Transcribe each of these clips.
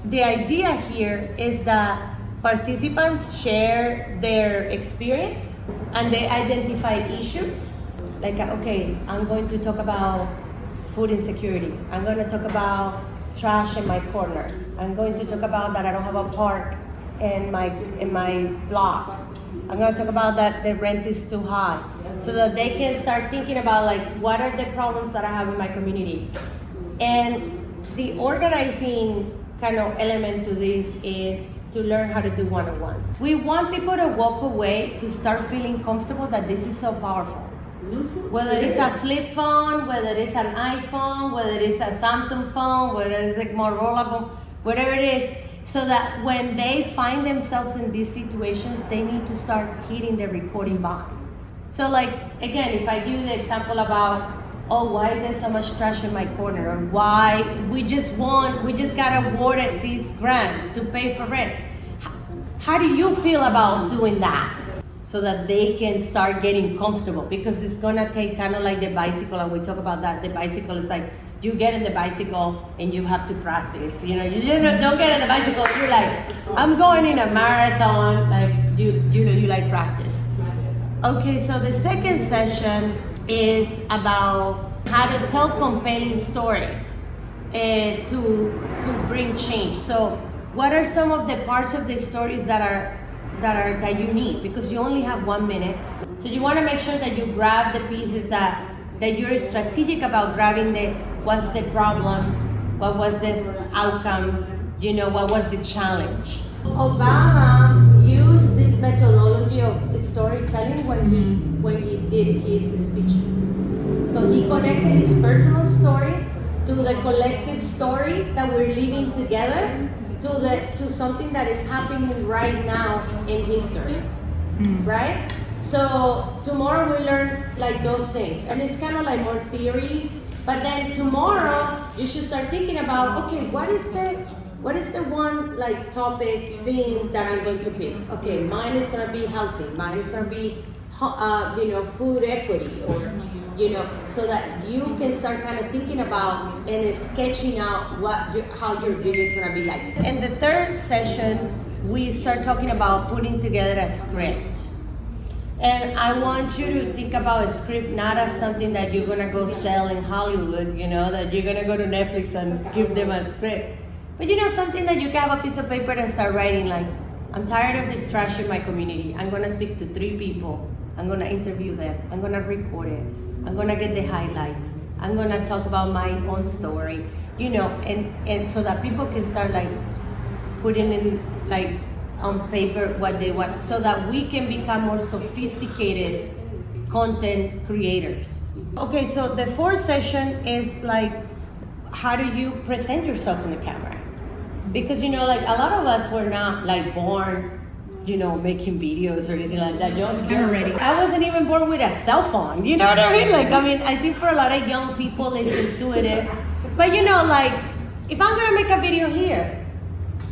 the idea here is that participants share their experience and they identify issues. Like, okay, I'm going to talk about food insecurity. I'm going to talk about trash in my corner. I'm going to talk about that I don't have a park in my block. I'm going to talk about that the rent is too high, so that they can start thinking about like, what are the problems that I have in my community. And the organizing kind of element to this is to learn how to do one-on-ones. We want people to walk away to start feeling comfortable that this is so powerful. Whether it's a flip phone, whether it's an iPhone, whether it's a Samsung phone, whether it's a Motorola phone, whatever it is, so that when they find themselves in these situations, they need to start hitting the recording button. So like, again, if I give you the example about, oh, why there's so much trash in my corner, or why we just got awarded this grant to pay for rent. How do you feel about doing that? So that they can start getting comfortable, because it's gonna take kind of like the bicycle, and we talk about that. The bicycle is like, you get in the bicycle and you have to practice. You know, you just don't get in the bicycle. You're like, I'm going in a marathon. Like you like practice. Okay, so the second session is about how to tell compelling stories to bring change. So, what are some of the parts of the stories that you need, because you only have 1 minute. So you want to make sure that you grab the pieces that you're strategic about grabbing what's the problem, what was this outcome, you know, what was the challenge. Obama used this methodology of storytelling when he did his speeches. So he connected his personal story to the collective story that we're living together, to something that is happening right now in history, right? So tomorrow we learn like those things, and it's kind of like more theory. But then tomorrow you should start thinking about, okay, what is the one like topic theme that I'm going to pick? Okay, mine is gonna be housing. Mine is gonna be food equity, or so that you can start kind of thinking about and sketching out how your video is gonna be like. In the third session, we start talking about putting together a script. And I want you to think about a script not as something that you're gonna go sell in Hollywood, that you're gonna go to Netflix and give them a script. But something that you can have a piece of paper and start writing, like, I'm tired of the trash in my community. I'm gonna speak to 3 people. I'm gonna interview them. I'm gonna record it. I'm gonna get the highlights. I'm gonna talk about my own story, and so that people can start like putting in like on paper what they want, so that we can become more sophisticated content creators. Okay, so the fourth session is like, how do you present yourself in the camera? Because like a lot of us were not like born making videos or anything like that. You're ready. I wasn't even born with a cell phone. You know what I mean? Like, I think for a lot of young people, it's intuitive. But like, if I'm gonna make a video here,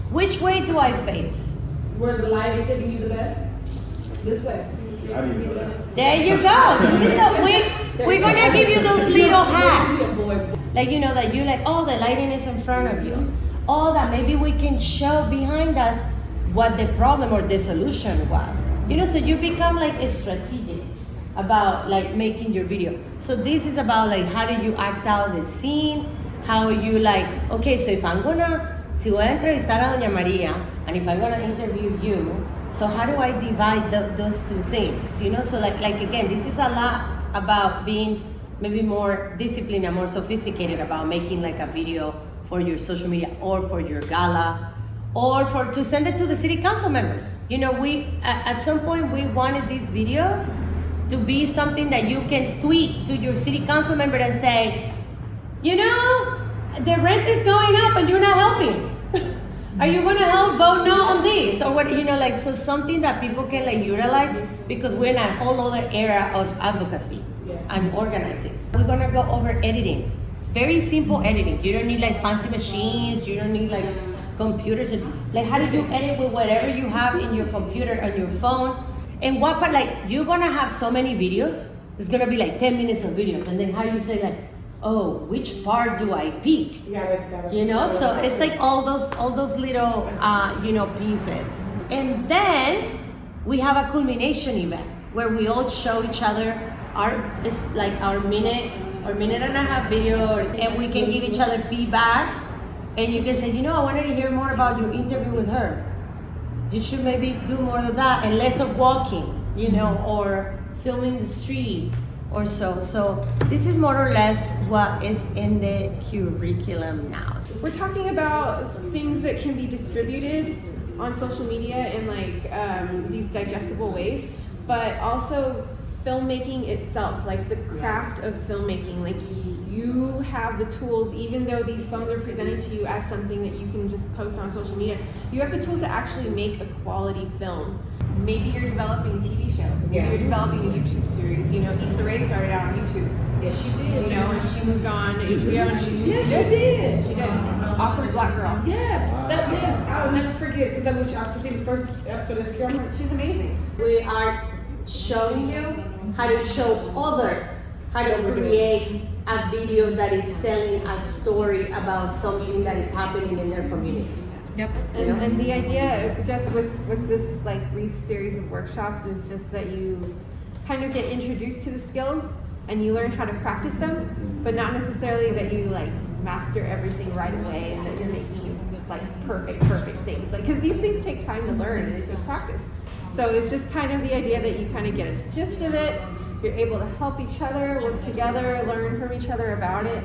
which way do I face? Where the light is hitting you the best? This way. There you go. We're gonna give you those little hacks. Like, that you like, oh, the lighting is in front of you. Oh, that maybe we can show behind us what the problem or the solution was. So you become like strategic about like making your video. So this is about like, how do you act out the scene? How you like, okay, so si voy a entrevistar a Doña María, and if I'm gonna interview you, so how do I divide those two things? So like again, this is a lot about being maybe more disciplined and more sophisticated about making like a video for your social media or for your gala, or to send it to the city council members. We at some point we wanted these videos to be something that you can tweet to your city council member and say, the rent is going up and you're not helping. Are you gonna help vote no on this? Or what, so something that people can like utilize, because we're in a whole other era of advocacy and organizing. We're gonna go over editing. Very simple editing. You don't need like fancy machines, you don't need like computers. Like, how do you edit with whatever you have in your computer, on your phone? And you're gonna have so many videos, it's gonna be like 10 minutes of videos, and then how you say like, oh, which part do I pick? You know, so it's like all those little pieces. And then we have a culmination event where we all show each other our minute and a half video, and we can give each other feedback. And you can say, I wanted to hear more about your interview with her. You should maybe do more of that and less of walking, or filming the street or so. So this is more or less what is in the curriculum now. We're talking about things that can be distributed on social media in these digestible ways, but also filmmaking itself, like the craft of filmmaking. Like you have the tools, even though these phones are presented to you as something that you can just post on social media, you have the tools to actually make a quality film. Maybe you're developing a TV show. Maybe you're developing a YouTube series. Issa Rae started out on YouTube. Yes, she did. And she moved on to HBO and she did. She did. Awkward Black Girl. Yes, I'll never forget because I've seen the first episode of Screenwriters. She's amazing. We are showing you how to show others how to create a video that is telling a story about something that is happening in their community. Yep. And the idea just with this brief series of workshops is just that you kind of get introduced to the skills and you learn how to practice them, but not necessarily that you master everything right away and that you're making perfect things. Because these things take time to learn and it's practice. So it's just kind of the idea that you kind of get a gist of it. You're able to help each other, work together, learn from each other about it,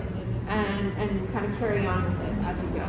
and kind of carry on with it as you go.